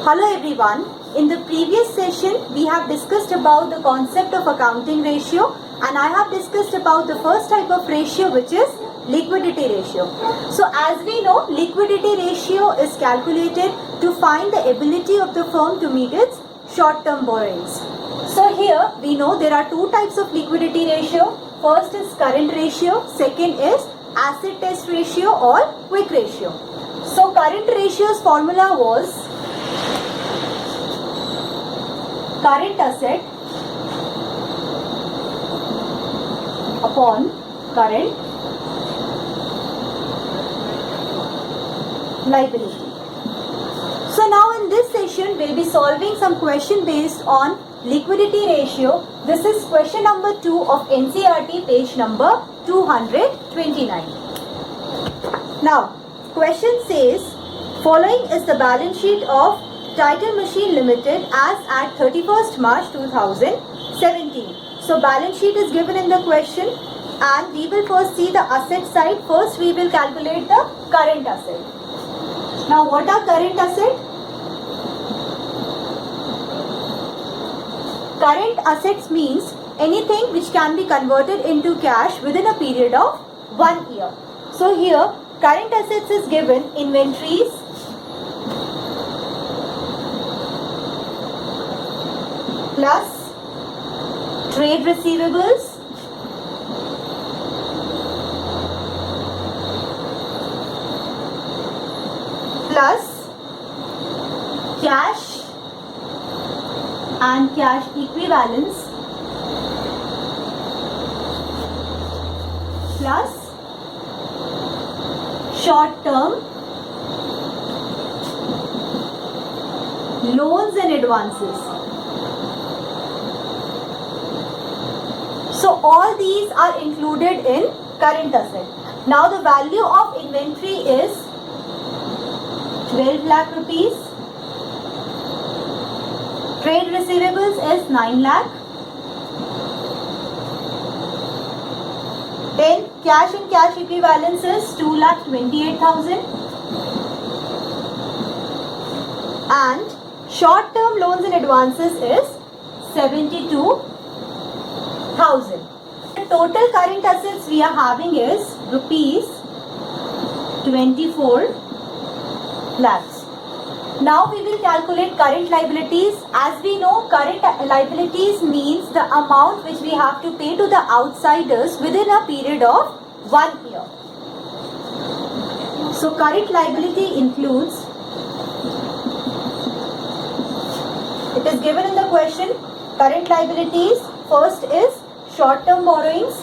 Hello everyone. In the previous session, we have discussed about the concept of accounting ratio, and I have discussed about the first type of ratio, which is liquidity ratio. So as we know, liquidity ratio is calculated to find the ability of the firm to meet its short-term borrowings. So here we know there are two types of liquidity ratio. First is current ratio, second is acid test ratio or quick ratio. So current ratio's formula was current asset upon current liability. So now in this session we'll be solving some question based on liquidity ratio. This is question number 2 of NCERT, page number 229. Now question says, following is the balance sheet of Titan Machine Limited as at 31st March 2017. So balance sheet is given in the question, and we will first see the asset side. First we will calculate the current asset. Now what are current asset? Current assets means anything which can be converted into cash within a period of 1 year. So here current assets is given inventories, plus trade receivables, plus cash and cash equivalents, plus short-term loans and advances. So all these are included in current asset. Now the value of inventory is 12 lakh rupees. Trade receivables is 9 lakh. Then cash and cash equivalents is 2,28,000. And short-term loans and advances is 72,000. The total current assets we are having is rupees 24 lakhs. Now we will calculate current liabilities. As we know, current liabilities means the amount which we have to pay to the outsiders within a period of 1 year. So current liability includes, it is given in the question, current liabilities. First is short-term borrowings,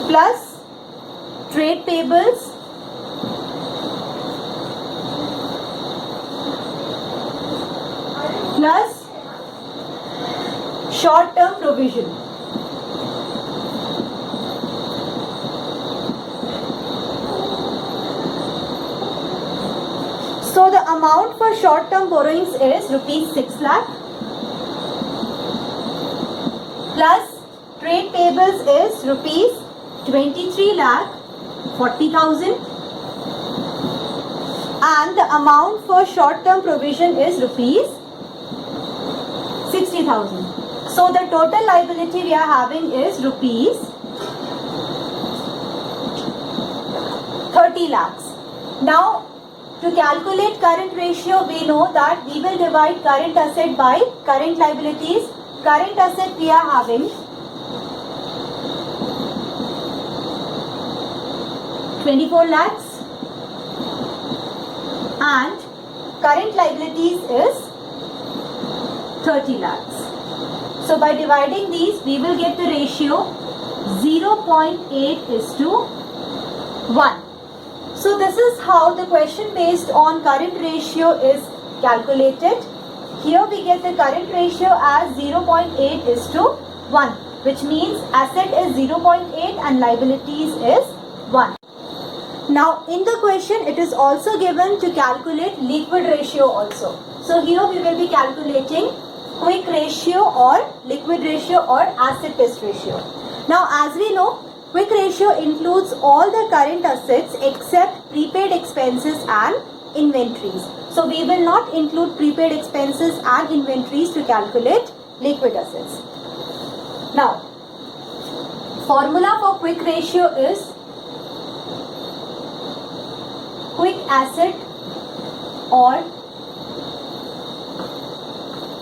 plus trade payables, plus short-term provision. So the amount for short-term borrowings is rupees 6 lakh, plus trade payables is rupees 23 lakh 40,000, and the amount for short-term provision is rupees 60,000. So the total liability we are having is rupees 30 lakhs. Now to calculate current ratio, we know that we will divide current asset by current liabilities. Current asset we are having 24 lakhs and current liabilities is 30 lakhs. So by dividing these, we will get the ratio 0.8:1. So this is how the question based on current ratio is calculated. Here we get the current ratio as 0.8:1, which means asset is 0.8 and liabilities is 1. Now in the question it is also given to calculate liquid ratio also. So here we will be calculating quick ratio or liquid ratio or acid test ratio. Now as we know, quick ratio includes all the current assets except prepaid expenses and inventories. So we will not include prepaid expenses and inventories to calculate liquid assets. Now, formula for quick ratio is quick asset or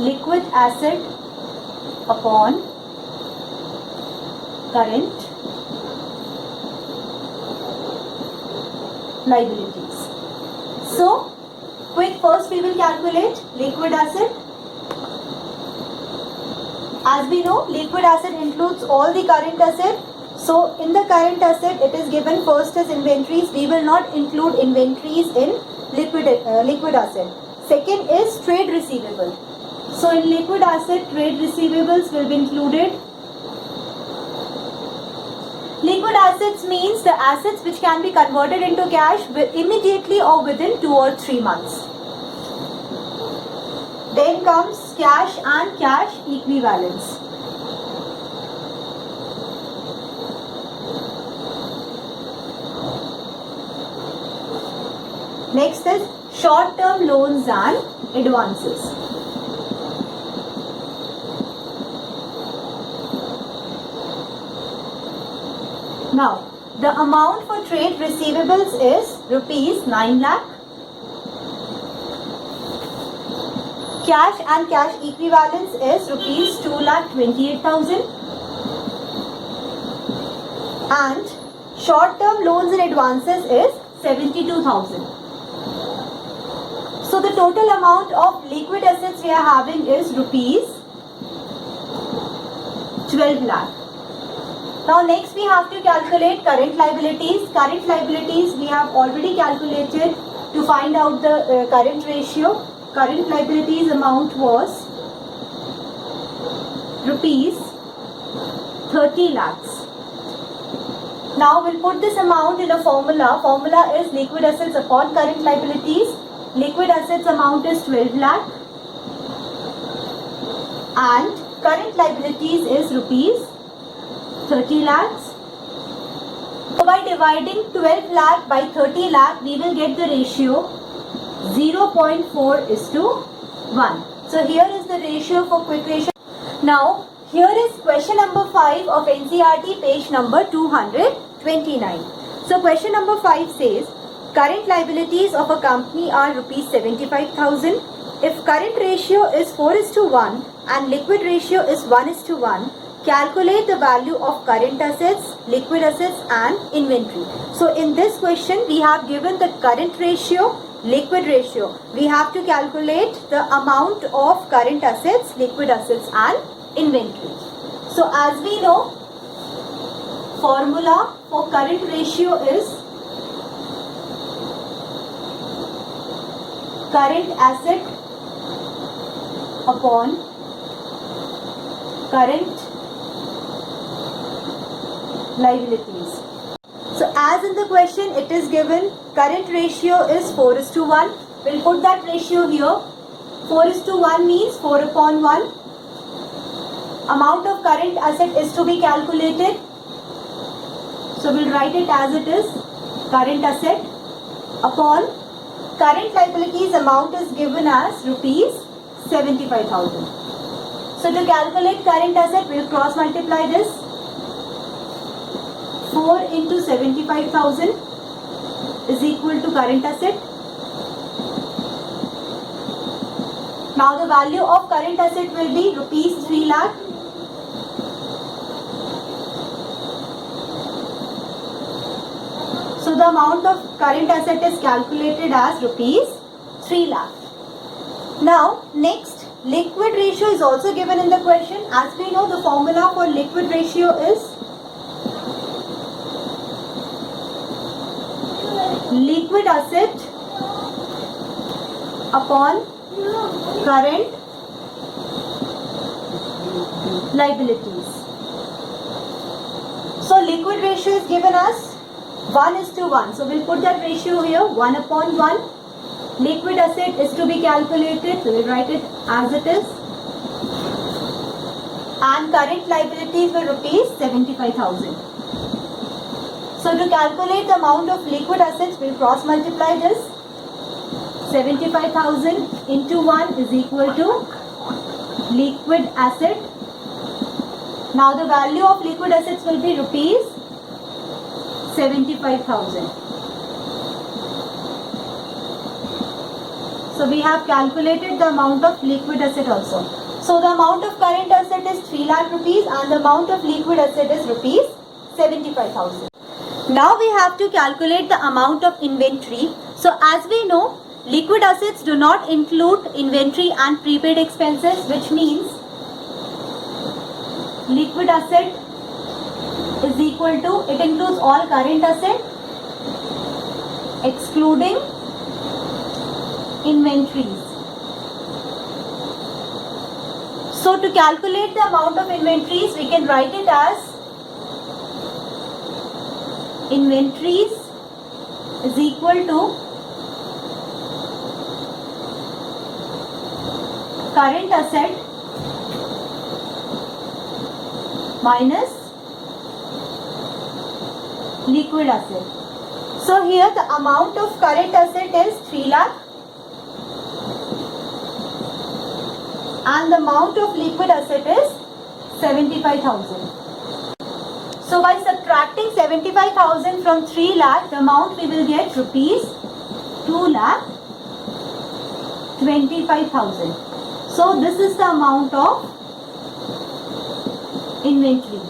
liquid asset upon current liabilities. So, quick, first we will calculate liquid asset. As we know, liquid asset includes all the current asset. So, in the current asset, it is given first as inventories. We will not include inventories in liquid asset. Second is trade receivable. So, in liquid asset, trade receivables will be included. Liquid assets means the assets which can be converted into cash immediately or within 2 or 3 months. Then comes cash and cash equivalents. Next is short-term loans and advances. Now, the amount for trade receivables is rupees 9 lakh. Cash and cash equivalents is rupees 2,28,000. And short-term loans and advances is 72,000. So the total amount of liquid assets we are having is rupees 12 lakh. Now next we have to calculate current liabilities. Current liabilities we have already calculated to find out the current ratio. Current liabilities amount was rupees 30 lakhs. Now we'll put this amount in a formula. Formula is liquid assets upon current liabilities. Liquid assets amount is 12 lakh and current liabilities is rupees 30 lakhs. So by dividing 12 lakh by 30 lakh, we will get the ratio 0.4:1. So here is the ratio for quick ratio. Now here is question number 5 of NCERT, page number 229. So question number 5 says, current liabilities of a company are rupees 75,000. If current ratio is 4:1 and liquid ratio is 1:1, calculate the value of current assets, liquid assets and inventory. So in this question we have given the current ratio, liquid ratio. We have to calculate the amount of current assets, liquid assets and inventory. So as we know, formula for current ratio is current asset upon current liabilities. So as in the question it is given current ratio is 4:1. We'll put that ratio here. 4:1 means 4/1. Amount of current asset is to be calculated. So we'll write it as it is, current asset upon current liabilities amount is given as rupees 75,000. So to calculate current asset, we'll cross multiply this. 4 into 75,000 is equal to current asset. Now the value of current asset will be rupees 3 lakh. So the amount of current asset is calculated as rupees 3 lakh. Now next, liquid ratio is also given in the question. As we know, the formula for liquid ratio is liquid asset upon current liabilities. So liquid ratio is given as 1:1. So we'll put that ratio here, 1/1. Liquid asset is to be calculated, so we'll write it as it is. And current liabilities were rupees 75,000. So to calculate the amount of liquid assets, we'll cross multiply this. 75,000 into 1 is equal to liquid asset. Now the value of liquid assets will be rupees 75,000. So we have calculated the amount of liquid asset also. So the amount of current asset is 3 lakh rupees and the amount of liquid asset is rupees 75,000. Now we have to calculate the amount of inventory. So as we know, liquid assets do not include inventory and prepaid expenses, which means liquid asset is equal to, it includes all current asset excluding inventories. So to calculate the amount of inventories, we can write it as inventories is equal to current asset minus liquid asset. So here the amount of current asset is 3 lakh and the amount of liquid asset is 75,000. So by subtracting 75,000 from 3 lakh, the amount we will get rupees 2,25,000. So this is the amount of inventories.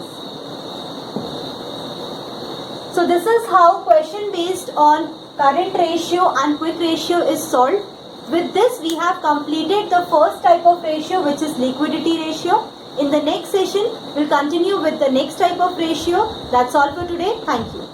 So this is how question based on current ratio and quick ratio is solved. With this we have completed the first type of ratio, which is liquidity ratio. In the next session, we'll continue with the next type of ratio. That's all for today. Thank you.